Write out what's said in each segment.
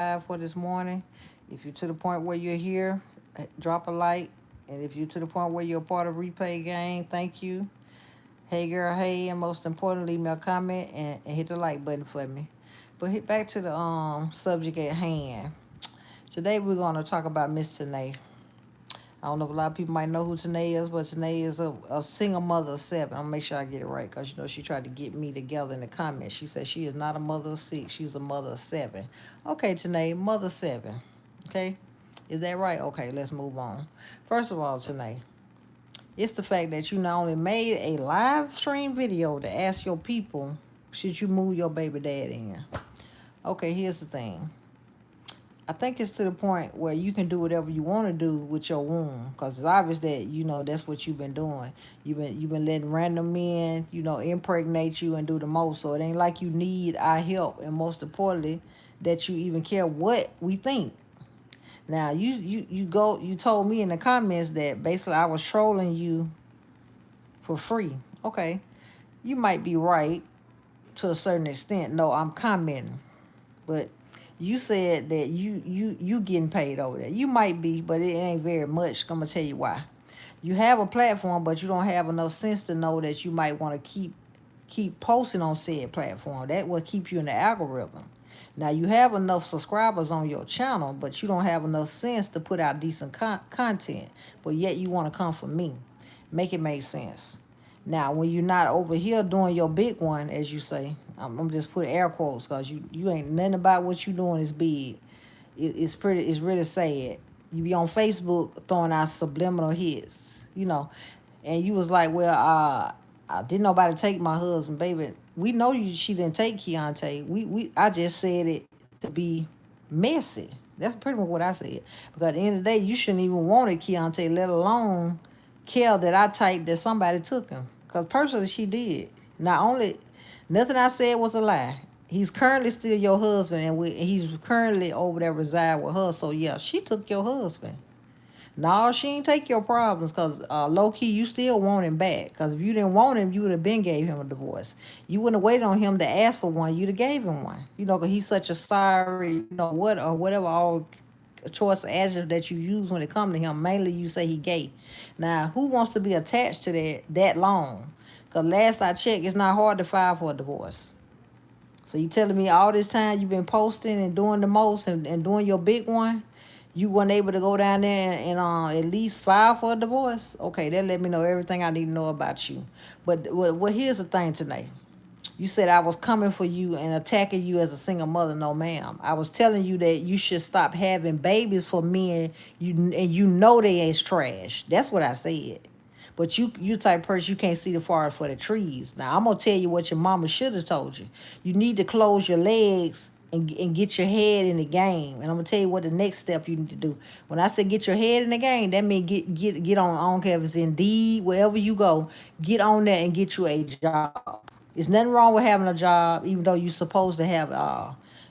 for this morning. If you're to the point where you're here, drop a like. And if you're to the point where you're a part of replay gang, thank you. Hey girl, hey, and most importantly, leave me a comment and hit the like button for me. But hit back to the subject at hand. Today we're gonna talk about Miss Tanae. I don't know if a lot of people might know who Tanae is, but Tanae is a single mother of 7. I'm gonna make sure I get it right because she tried to get me together in the comments. She said she is not a mother of 6, she's a mother of 7. Okay, Tanae, mother 7. Okay, is that right? Okay, let's move on. First of all, Tanae, it's the fact that you not only made a live stream video to ask your people, should you move your baby dad in? Okay, here's the thing. I think it's to the point where you can do whatever you want to do with your womb, because it's obvious that that's what you've been doing. You've been letting random men impregnate you and do the most. So it ain't like you need our help, and most importantly, that you even care what we think. Now you told me in the comments that basically I was trolling you for free. Okay, you might be right to a certain extent. No, I'm commenting, but you said that you getting paid over there. You might be, but it ain't very much. I'm gonna tell you why. You have a platform, but you don't have enough sense to know that you might want to keep posting on said platform. That will keep you in the algorithm. Now you have enough subscribers on your channel, but you don't have enough sense to put out decent content. But yet you want to come for me. Make it make sense. Now, when you're not over here doing your big one, as you say, I'm just putting air quotes because you ain't nothing about what you doing is big. It's really sad. You be on Facebook throwing out subliminal hits, and you was like, well, didn't nobody take my husband, baby. We know she didn't take Keontae. I just said it to be messy. That's pretty much what I said. Because at the end of the day, you shouldn't even wanted Keontae, let alone care that I typed that somebody took him. Because personally, she did. Not only, nothing I said was a lie. He's currently still your husband, and he's currently over there reside with her. So yeah, she took your husband. No, she ain't take your problems because low key you still want him back. Because if you didn't want him, you would have been gave him a divorce. You wouldn't have waited on him to ask for one. You'd have gave him one. Because he's such a sorry, what or whatever all choice of adjective that you use when it comes to him. Mainly you say he gay. Now, who wants to be attached to that long? Because last I checked, it's not hard to file for a divorce. So you telling me all this time you've been posting and doing the most and doing your big one, you weren't able to go down there and at least file for a divorce? Okay, that let me know everything I need to know about you. But here's the thing tonight. You said I was coming for you and attacking you as a single mother. No, ma'am. I was telling you that you should stop having babies for men. You know they is trash. That's what I said. But you type person, you can't see the forest for the trees. Now I'm gonna tell you what your mama should have told you. You need to close your legs and get your head in the game. And I'm gonna tell you what the next step you need to do. When I say get your head in the game, that means get on. I don't care if it's Indeed, wherever you go, get on there and get you a job. There's nothing wrong with having a job, even though you're supposed to have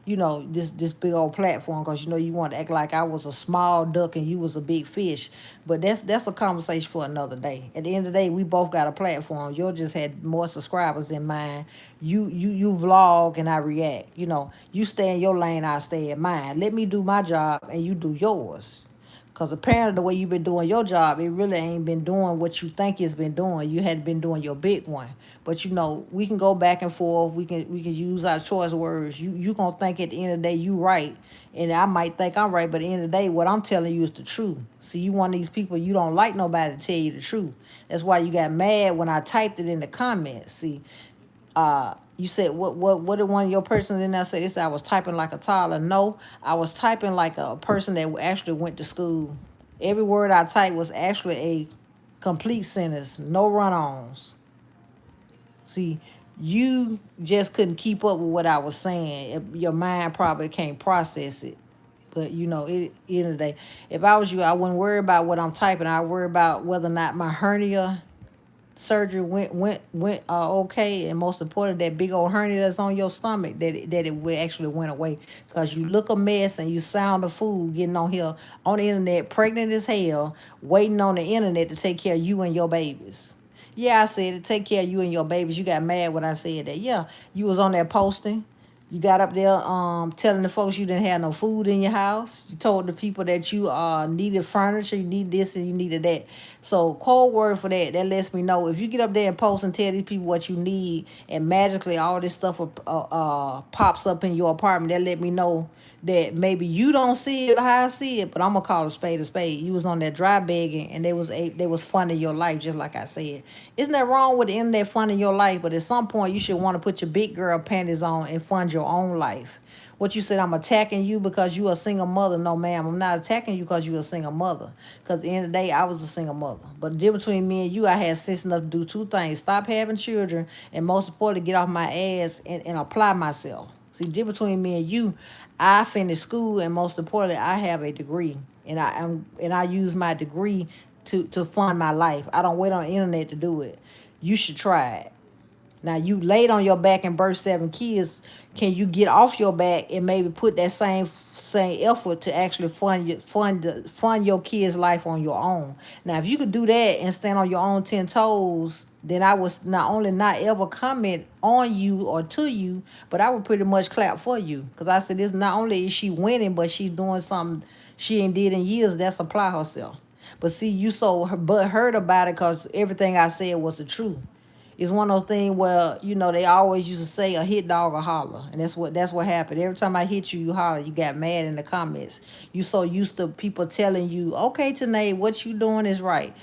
this big old platform because you want to act like I was a small duck and you was a big fish. But that's a conversation for another day. At the end of the day, we both got a platform. You just had more subscribers than mine. You vlog and I react. You stay in your lane, I stay in mine. Let me do my job and you do yours. Because apparently the way you've been doing your job, it really ain't been doing what you think it's been doing. You had been doing your big one. But we can go back and forth. We can use our choice words. You gonna think at the end of the day you right. And I might think I'm right, but at the end of the day, what I'm telling you is the truth. See, you one of these people, you don't like nobody to tell you the truth. That's why you got mad when I typed it in the comments. See, you said what did one of your persons in there say? They said I was typing like a toddler. No, I was typing like a person that actually went to school. Every word I typed was actually a complete sentence, no run-ons. See, you just couldn't keep up with what I was saying. Your mind probably can't process it. But end of the day, if I was you, I wouldn't worry about what I'm typing. I worry about whether or not my hernia surgery went okay, and most important, that big old hernia that's on your stomach, that it actually went away. Because you look a mess and you sound a fool getting on here on the internet, pregnant as hell, waiting on the internet to take care of you and your babies. Yeah, I said to take care of you and your babies. You got mad when I said that. Yeah, you was on there posting. You got up there telling the folks you didn't have no food in your house. You told the people that you needed furniture, you need this and you needed that. So code word for that. That lets me know if you get up there and post and tell these people what you need, and magically all this stuff pops up in your apartment. That let me know that maybe you don't see it how I see it, but I'm gonna call a spade a spade. You was on that dry begging, and they was funding your life, just like I said. Isn't that wrong with the internet funding your life? But at some point, you should want to put your big girl panties on and fund your own life. What you said, I'm attacking you because you a single mother. No, ma'am, I'm not attacking you because you a single mother. Because at the end of the day, I was a single mother. But the difference between me and you, I had sense enough to do two things: stop having children, and most importantly, get off my ass and apply myself. See, the difference between me and you, I finished school, and most importantly, I have a degree, and I use my degree to fund my life. I don't wait on the internet to do it. You should try it. Now you laid on your back and birthed 7 kids. Can you get off your back and maybe put that same effort to actually fund your kids' life on your own? Now, if you could do that and stand on your own 10 toes, then I was not only not ever comment on you or to you, but I would pretty much clap for you, because I said this, not only is she winning, but she's doing something she ain't did in years. That's apply herself. But see, you so but hurt about it because everything I said was the truth. It's one of those things where, they always used to say a hit dog or holler. And that's what happened. Every time I hit you, you holler. You got mad in the comments. You so used to people telling you, okay, Tanae, what you doing is right,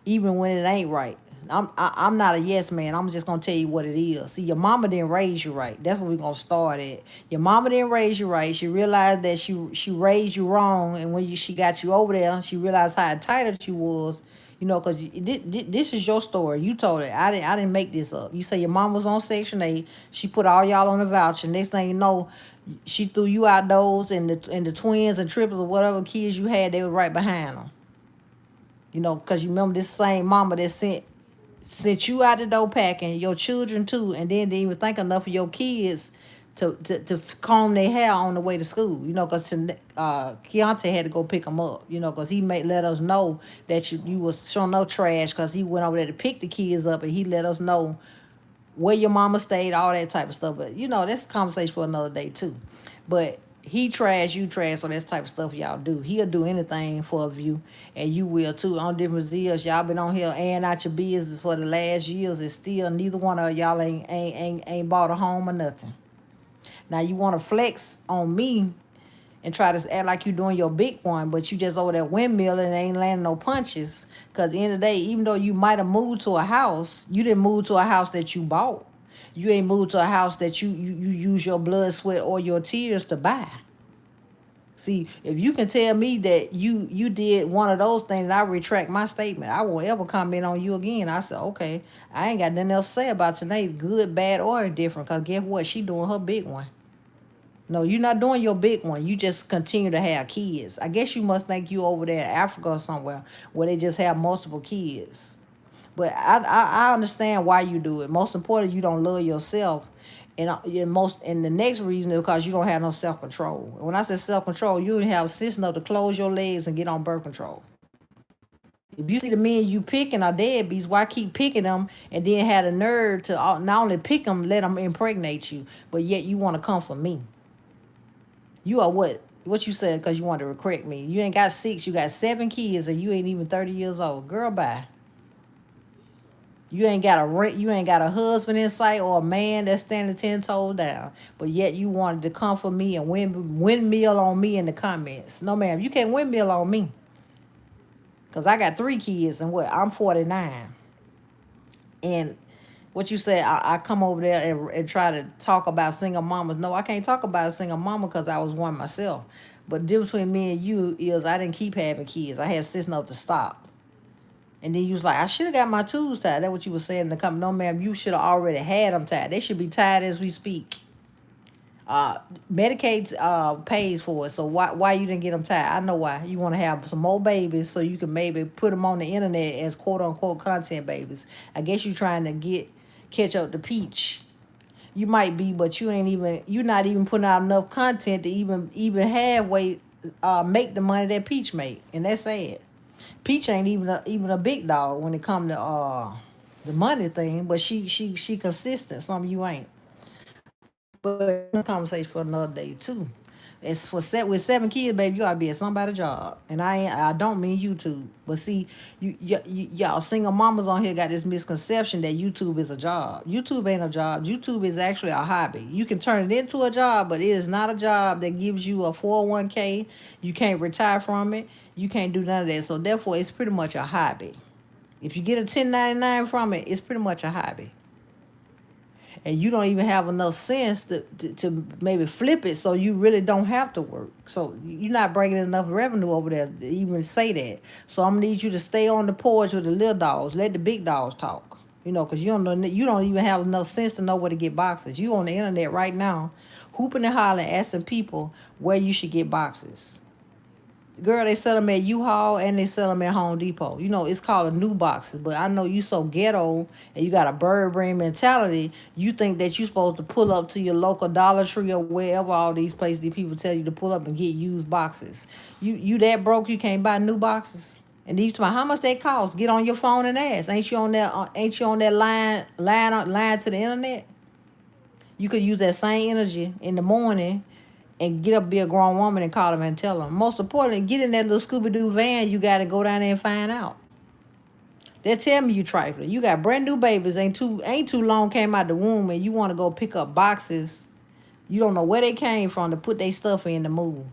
even when it ain't right. I'm not a yes man. I'm just gonna tell you what it is. See, your mama didn't raise you right. That's where we're gonna start at. Your mama didn't raise you right. She realized that she raised you wrong, and when she got you over there, she realized how entitled you was. Because this is your story. You told it. I didn't make this up. You say your mom was on Section 8. She put all y'all on the voucher. Next thing you know, she threw you out those, and the twins and triplets or whatever kids you had, they were right behind them. Because you remember this same mama that sent you out the door packing, your children too, and then didn't even think enough of your kids to comb their hair on the way to school, because Keontae had to go pick them up, because he let us know that you was showing no trash, because he went over there to pick the kids up, and he let us know where your mama stayed, all that type of stuff. But that's a conversation for another day too. But he trash, you trash, so that's type of stuff y'all do. He'll do anything for a view, and you will too. On different years, y'all been on here and out your business for the last years, and still neither one of y'all ain't bought a home or nothing. Now you want to flex on me and try to act like you doing your big one, but you just over there windmill and ain't landing no punches. Because at the end of the day, even though you might have moved to a house, you didn't move to a house that you bought. You ain't moved to a house that you use your blood, sweat, or your tears to buy. See, if you can tell me that you did one of those things, I retract my statement. I won't ever comment on you again. I said, okay, I ain't got nothing else to say about tonight, good, bad, or indifferent. Because guess what? She doing her big one. No, you're not doing your big one. You just continue to have kids. I guess you must think you over there in Africa or somewhere where they just have multiple kids. But I understand why you do it. Most importantly, you don't love yourself. And the next reason is because you don't have no self-control. When I say self-control, you don't have sense enough to close your legs and get on birth control. If you see the men you picking are deadbeats, why keep picking them and then have the nerve to not only pick them, let them impregnate you, but yet you want to come for me? You are what? What you said because you wanted to correct me. You ain't got 6, you got 7 kids, and you ain't even 30 years old. Girl, bye. You ain't got a husband in sight or a man that's standing 10 toes down. But yet you wanted to come for me and windmill on me in the comments. No, ma'am, you can't windmill on me. Because I got 3 kids and I'm 49. And what you said, I come over there and try to talk about single mamas. No, I can't talk about a single mama because I was one myself. But the difference between me and you is I didn't keep having kids. I had sense enough to stop. And then you was like, I should have got my tubes tied. That's what you were saying in the comment. No, ma'am, you should have already had them tied. They should be tied as we speak. Medicaid pays for it, so why you didn't get them tied? I know why. You want to have some more babies so you can maybe put them on the internet as quote unquote content babies. I guess you trying to catch up to Peach. You might be, but you're not even putting out enough content to even halfway make the money that Peach make, and that's sad. Peach ain't even a big dog when it come to the money thing, but she consistent. Some of you ain't. But a conversation for another day too. It's for with 7 kids, baby. You gotta be at somebody's job, and I don't mean YouTube. But see, y'all single mamas on here got this misconception that YouTube is a job. YouTube ain't a job. YouTube is actually a hobby. You can turn it into a job, but it is not a job that gives you a 401k. You can't retire from it. You can't do none of that. So therefore, it's pretty much a hobby. If you get a 1099 from it, it's pretty much a hobby. And you don't even have enough sense to maybe flip it so you really don't have to work. So you're not bringing enough revenue over there to even say that. So I'm gonna need you to stay on the porch with the little dogs. Let the big dogs talk. You know, because you don't know, you don't even have enough sense to know where to get boxes. You on the internet right now, hooping and hollering, asking people where you should get boxes. Girl, they sell them at U-Haul and they sell them at Home Depot. You know, it's called a new boxes. But I know you so ghetto and you got a bird brain mentality. You think that you supposed to pull up to your local Dollar Tree or wherever all these places these people tell you to pull up and get used boxes. You that broke you can't buy new boxes. And these talk how much that cost? Get on your phone and ask. Ain't you on that line to the internet? You could use that same energy in the morning and get up, be a grown woman, and call them and tell them. Most importantly, get in that little Scooby-Doo van. You got to go down there and find out. They tell me you trifling. You got brand new babies, ain't too long came out the womb, and you want to go pick up boxes. You don't know where they came from to put their stuff in the move.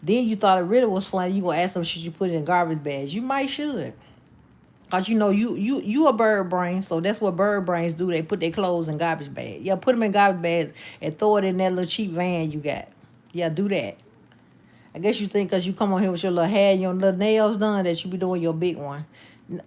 Then you thought it really was funny. You gonna ask them, should you put it in garbage bags? You might should. Cause you know you a bird brain, so that's what bird brains do. They put their clothes in garbage bags. Yeah, put them in garbage bags and throw it in that little cheap van you got. Yeah, do that. I guess you think because you come on here with your little hair and your little nails done that you be doing your big one.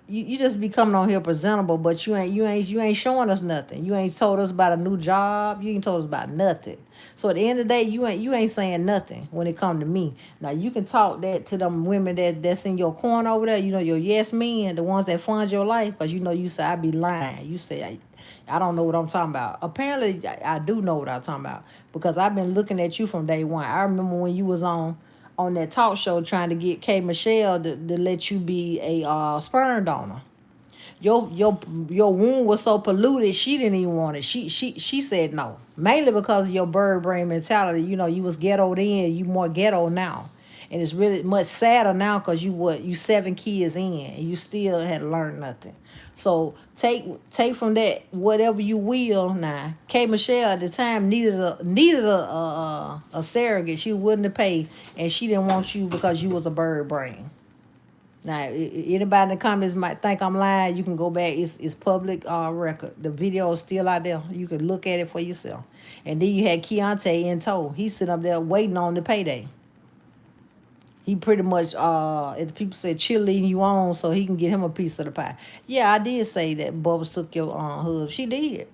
You just be coming on here presentable, but you ain't showing us nothing. You ain't told us about a new job. You ain't told us about nothing. So at the end of the day, you ain't saying nothing when it come to me. Now you can talk that to them women that's in your corner over there. You know, your yes men, the ones that fund your life, because you know you say I be lying. You say I don't know what I'm talking about. Apparently I do know what I'm talking about because I've been looking at you from day one. I remember when you was on that talk show trying to get K Michelle to let you be a sperm donor. Your womb was so polluted she didn't even want it. She said no. Mainly because of your bird brain mentality. You know, you was ghetto then, you more ghetto now. And it's really much sadder now because you 7 kids in and you still had learned nothing. So take from that whatever you will now. K Michelle at the time needed a surrogate. She wouldn't pay and she didn't want you because you was a bird brain. Now, anybody in the comments might think I'm lying. You can go back. It's public record. The video is still out there. You can look at it for yourself. And then you had Keontae in tow. He's sitting up there waiting on the payday. He pretty much, if people said cheerleading you on so he can get him a piece of the pie. Yeah, I did say that Bubba took your hub. She did.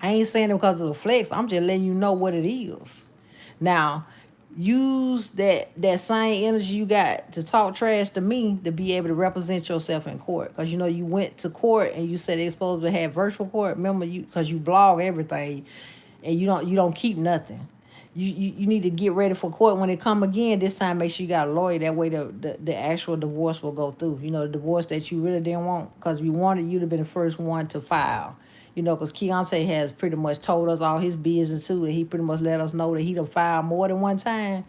I ain't saying it because of the flex. I'm just letting you know what it is. Now, use that same energy you got to talk trash to me to be able to represent yourself in court. Because, you know, you went to court and you said they supposed to have virtual court. Remember, because you blog everything and you don't keep nothing. You need to get ready for court when it come again. This time, make sure you got a lawyer. That way, the actual divorce will go through. You know, the divorce that you really didn't want, because we wanted you to be the first one to file. You know, because Keontae has pretty much told us all his business too, and he pretty much let us know that he done filed more than one time,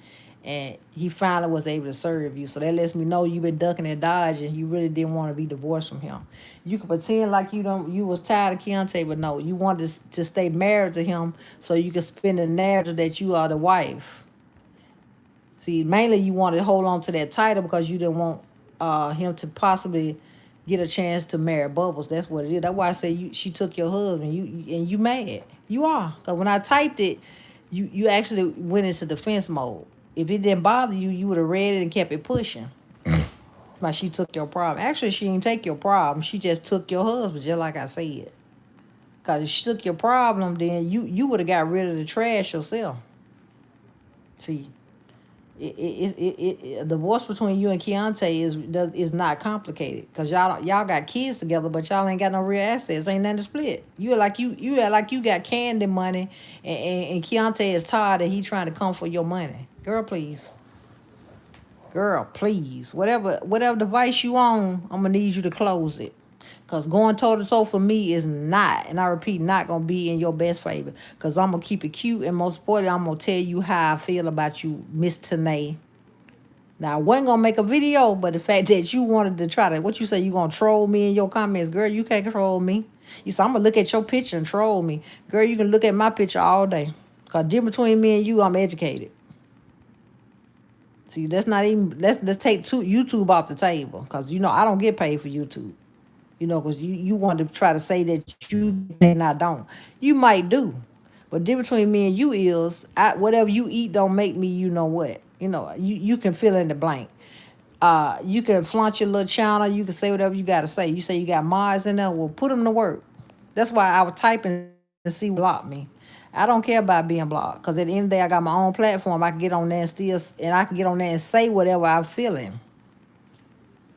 and he finally was able to serve you. So that lets me know you've been ducking and dodging. You really didn't want to be divorced from him. You can pretend like you was tired of Keontae, but no, you wanted to stay married to him so you could spin the narrative that you are the wife. See, mainly you wanted to hold on to that title because you didn't want him to possibly get a chance to marry Bubbles. That's what it is. That's why I say she took your husband. You mad. You are. Because when I typed it, you actually went into defense mode. If it didn't bother you, you would have read it and kept it pushing. Like she took your problem. Actually, she didn't take your problem. She just took your husband, just like I said. Because if she took your problem, then you would have got rid of the trash yourself. See, the divorce between you and Keontae is not complicated because y'all got kids together, but y'all ain't got no real assets. Ain't nothing to split. You like you got candy money, and Keontae is tired and he trying to come for your money. Girl, please. Girl, please. Whatever device you on, I'm gonna need you to close it. Because going toe to toe for me is not, and I repeat, not going to be in your best favor. Because I'm going to keep it cute. And most importantly, I'm going to tell you how I feel about you, Miss Tanae. Now, I wasn't going to make a video, but the fact that you wanted to try to, what you say, you going to troll me in your comments, girl, you can't control me. You say, I'm going to look at your picture and troll me. Girl, you can look at my picture all day. Because difference between me and you, I'm educated. See, that's not even, let's take YouTube off the table. Because, I don't get paid for YouTube. Because you want to try to say that you and I don't. You might do. But difference between me and you is, whatever you eat don't make me you know what. You can fill in the blank. You can flaunt your little channel. You can say whatever you got to say. You say you got mods in there. Well, put them to work. That's why I would type and see what block me. I don't care about being blocked. Because at the end of the day, I got my own platform. I can get on there and I can get on there and say whatever I'm feeling.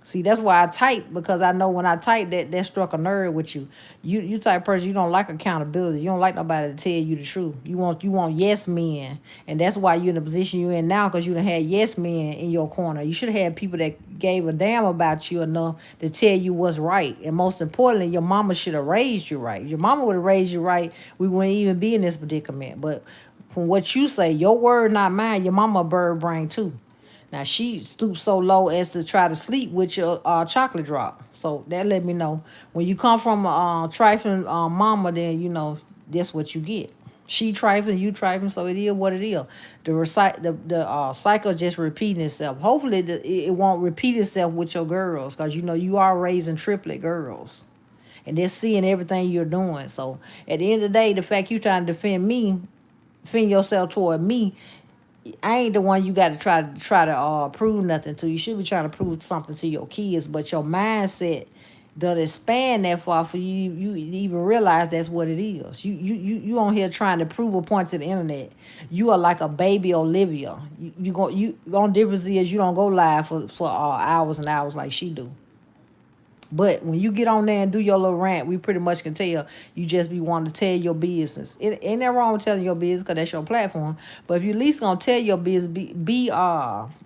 See, that's why I type, because I know when I type that struck a nerve with you. You type person, you don't like accountability. You don't like nobody to tell you the truth. You want yes men. And that's why you're in the position you're in now, because you done had yes men in your corner. You should have had people that gave a damn about you enough to tell you what's right. And most importantly, your mama should have raised you right. If your mama would have raised you right, we wouldn't even be in this predicament. But from what you say, your word not mine, your mama a bird brain too. Now, she stooped so low as to try to sleep with your chocolate drop. So that let me know. When you come from a trifling mama, then, that's what you get. She trifling, you trifling, so it is what it is. The cycle just repeating itself. Hopefully, it won't repeat itself with your girls, because, you are raising triplet girls. And they're seeing everything you're doing. So at the end of the day, the fact you trying to defend yourself toward me, I ain't the one you got to try to prove nothing to. You should be trying to prove something to your kids, but your mindset doesn't expand that far for you even realize that's what it is. You on here trying to prove a point to the internet. You are like a baby Olivia. You on difference is you don't go live for hours and hours like she do. But when you get on there and do your little rant, we pretty much can tell you just be wanting to tell your business. It ain't nothing wrong with telling your business, because that's your platform. But if you at least gonna tell your business, be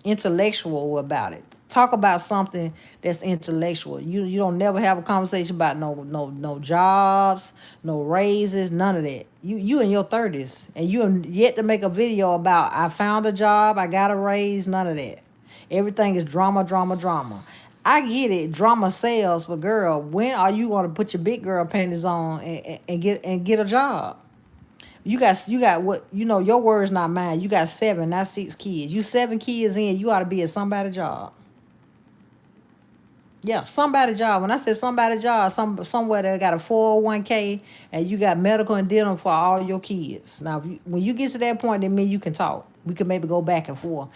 intellectual about it. Talk about something that's intellectual. You don't never have a conversation about no jobs, no raises, none of that. You in your 30s and you have yet to make a video about I found a job, I got a raise, none of that. Everything is drama, drama, drama. I get it, drama sells, but girl, when are you going to put your big girl panties on and get a job? You got what, your word's not mine. You got 7, not 6 kids. You 7 kids in, you ought to be at somebody's job. Yeah, somebody's job. When I said somebody's job, somewhere that got a 401k and you got medical and dental for all your kids. Now, when you get to that point, then me, you can talk. We can maybe go back and forth.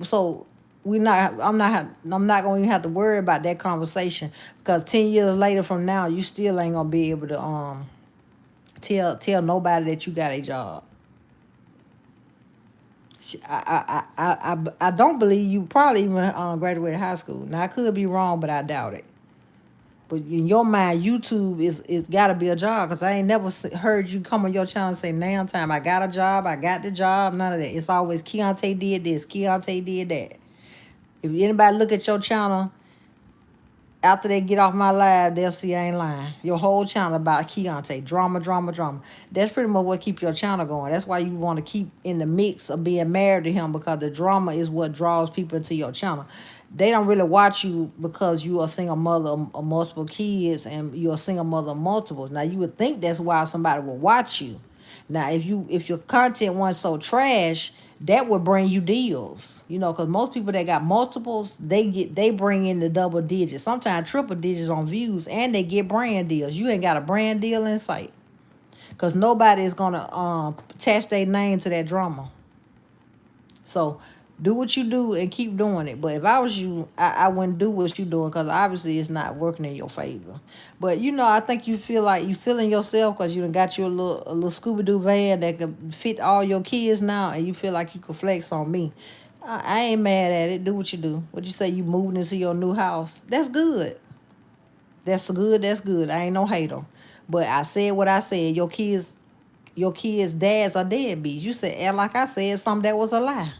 So I'm not going to have to worry about that conversation, because 10 years later from now, you still ain't going to be able to tell nobody that you got a job. I don't believe you probably even graduated high school. Now, I could be wrong, but I doubt it. But in your mind, YouTube is got to be a job, because I ain't never heard you come on your channel and say, now time, I got a job, I got the job, none of that. It's always Keontae did this, Keontae did that. If anybody look at your channel, after they get off my live, they'll see I ain't lying. Your whole channel about Keontae. Drama, drama, drama. That's pretty much what keep your channel going. That's why you want to keep in the mix of being married to him, because the drama is what draws people into your channel. They don't really watch you because you are a single mother of multiple kids and you're a single mother of multiples. Now, you would think that's why somebody would watch you. Now, if your content wasn't so trash, that would bring you deals, because most people that got multiples, they bring in the double digits, sometimes triple digits on views, and they get brand deals. You ain't got a brand deal in sight, because nobody is gonna attach their name to that drama. So do what you do and keep doing it. But if I was you, I wouldn't do what you're doing, because obviously it's not working in your favor. But I think you feel like you feeling yourself, because you done got your little Scooby-Doo van that could fit all your kids now, and you feel like you could flex on me. I ain't mad at it. Do what you do. What you say, you moving into your new house? That's good. That's good. That's good. I ain't no hater. But I said what I said. Your kids' dads are deadbeats. You said, and like I said, something that was a lie.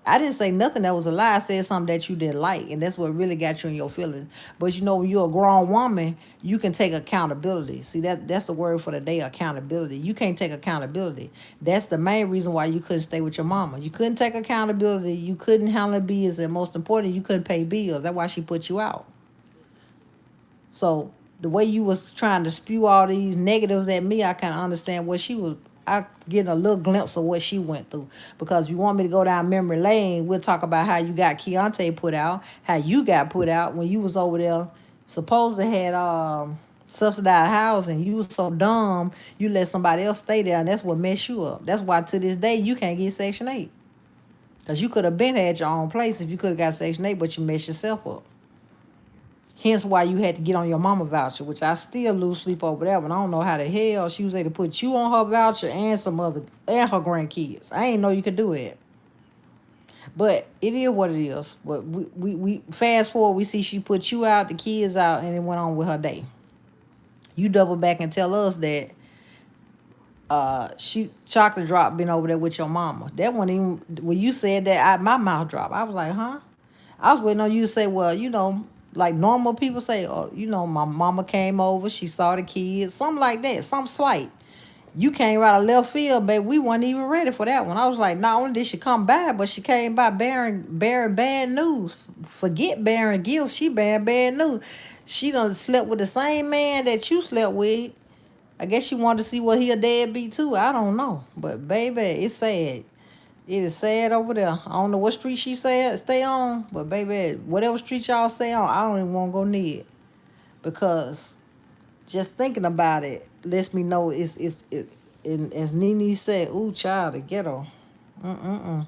I didn't say nothing that was a lie. I said something that you didn't like, and that's what really got you in your feelings. But you know, when you're a grown woman, you can take accountability. See, that's the word for the day, accountability. You can't take accountability. That's the main reason why you couldn't stay with your mama. You couldn't take accountability. You couldn't handle bills, and most important, you couldn't pay bills. That's why she put you out. So the way you was trying to spew all these negatives at me, I kind of understand what she was. I getting a little glimpse of what she went through. Because if you want me to go down memory lane, we'll talk about how you got Keontae put out, how you got put out when you was over there. Supposed to had subsidized housing. You was so dumb, you let somebody else stay there, and that's what messed you up. That's why to this day you can't get Section 8. Because you could have been had your own place if you could have got Section 8, but you messed yourself up. Hence why you had to get on your mama voucher, which I still lose sleep over that one. I don't know how the hell she was able to put you on her voucher and some other and her grandkids. I ain't know you could do it. But it is what it is. But we fast forward, we see she put you out, the kids out, and it went on with her day. You double back and tell us that she chocolate drop been over there with your mama. That one even when you said that, my mouth dropped. I was like, huh? I was waiting on you to say, well, you know, like normal people say, oh, you know, my mama came over, she saw the kids, something like that, something slight. You came right out of left field, baby. We weren't even ready for that one. I was like, not only did she come by, but she came by bearing bad news. Forget bearing gifts, she bearing bad news. She done slept with the same man that you slept with. I guess she wanted to see what he a deadbeat too. I don't know. But baby, it's sad. It is sad over there. I don't know what street she said stay on, but baby, whatever street y'all stay on, I don't even want to go near it. Because just thinking about it lets me know and as Nene said, ooh, child, the ghetto. Mm-mm-mm.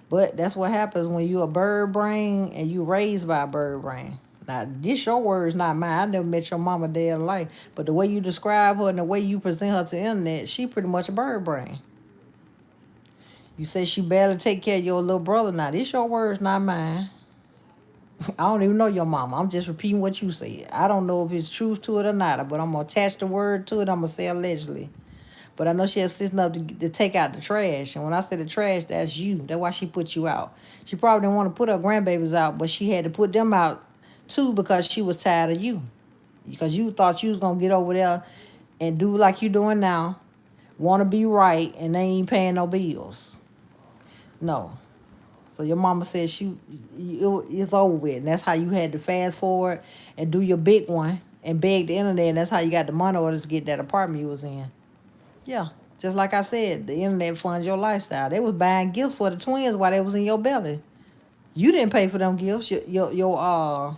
But that's what happens when you a bird brain and you raised by a bird brain. Now, this your words, not mine. I never met your mama day in life. But the way you describe her and the way you present her to the internet, she pretty much a bird brain. You say she better take care of your little brother. Now, this your words, not mine. I don't even know your mama. I'm just repeating what you said. I don't know if it's truth to it or not, but I'm going to attach the word to it. I'm going to say allegedly. But I know she has sitting up to take out the trash. And when I say the trash, that's you. That's why she put you out. She probably didn't want to put her grandbabies out, but she had to put them out too because she was tired of you. Because you thought you was going to get over there and do like you doing now. Want to be right, and they ain't paying no bills. No. So your mama said it's over with. And that's how you had to fast forward and do your big one and beg the internet. And that's how you got the money orders to get that apartment you was in. Yeah. Just like I said, the internet funds your lifestyle. They was buying gifts for the twins while they was in your belly. You didn't pay for them gifts. Your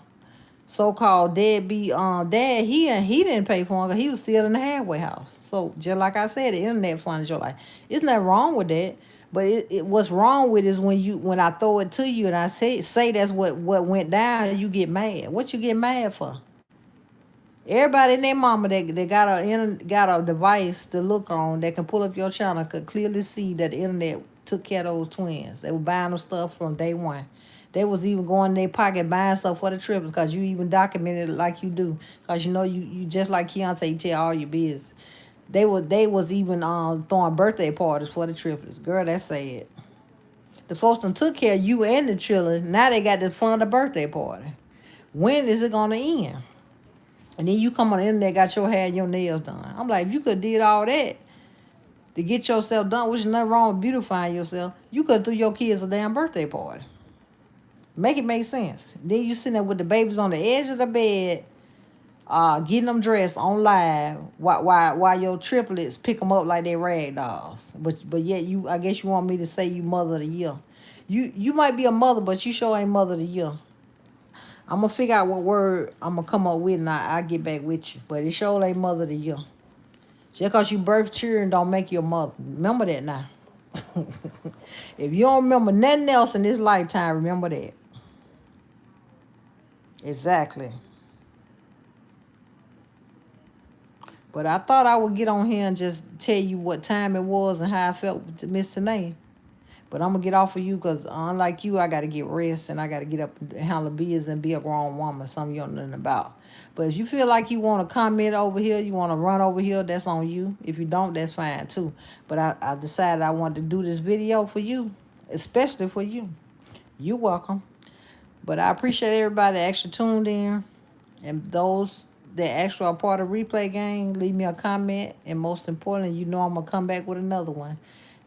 so-called deadbeat dad, he didn't pay for them because he was still in the halfway house. So just like I said, the internet funds your life. There's nothing wrong with that. But what's wrong with it is when I throw it to you and I say that's what went down, you get mad. What you get mad for? Everybody and their mama that got a device to look on that can pull up your channel could clearly see that the internet took care of those twins. They were buying them stuff from day one. They was even going in their pocket buying stuff for the triplets because you even documented it like you do. Because you know you just like Keontae, you tell all your business. They was even throwing birthday parties for the triplets. Girl, that's sad. The folks done took care of you and the children. Now they got to fund a birthday party. When is it gonna end? And then you come on the internet, got your hair and your nails done. I'm like, if you could have did all that to get yourself done, which is nothing wrong with beautifying yourself, you could have threw your kids a damn birthday party. Make it make sense. Then you sitting there with the babies on the edge of the bed, getting them dressed on live while your triplets pick them up like they rag dolls. But yet I guess you want me to say you mother of the year. You might be a mother, but you sure ain't mother of the year. I'm going to figure out what word I'm going to come up with, and I'll get back with you. But it sure ain't mother of the year. Just because you birth children don't make you a mother. Remember that now. If you don't remember nothing else in this lifetime, remember that. Exactly. But I thought I would get on here and just tell you what time it was and how I felt to Miss Tanae. But I'm going to get off of you because unlike you, I got to get rest and I got to get up and handle business and be a grown woman, something you don't know nothing about. But if you feel like you want to comment over here, you want to run over here, that's on you. If you don't, that's fine too. But I decided I wanted to do this video for you. especially for you. You're welcome. But I appreciate everybody that actually tuned in. And those that actually are part of replay gang, leave me a comment. And most importantly, you know I'm going to come back with another one.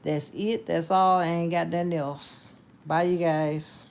That's it. That's all. I ain't got nothing else. Bye, you guys.